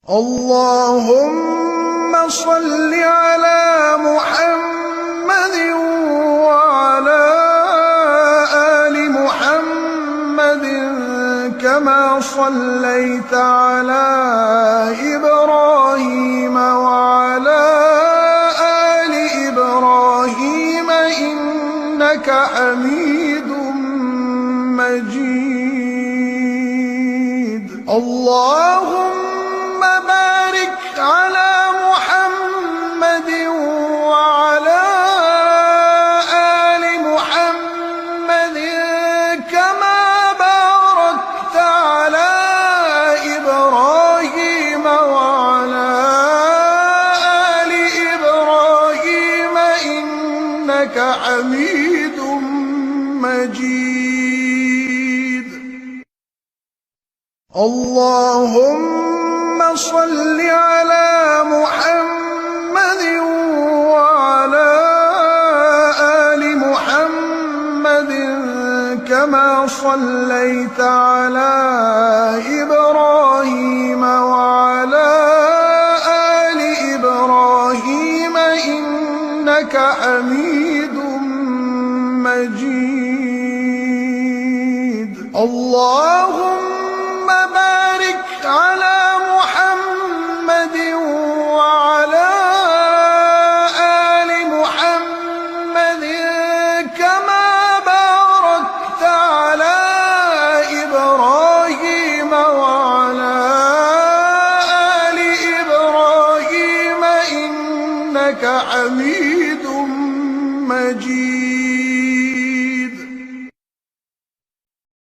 اللهم صل على محمد وعلى آل محمد كما صليت على إبراهيم وعلى آل إبراهيم إنك حميد مجيد. اللهم بارك على محمد وعلى آل محمد كما باركت على إبراهيم وعلى آل إبراهيم إنك حميد مجيد. اللهم صل على محمد وعلى آل محمد كما صليت على إبراهيم وعلى آل إبراهيم إنك حميد مجيد. اللهم بارك على محمد وعلى آل محمد كما باركت على إبراهيم وعلى آل إبراهيم إنك حميد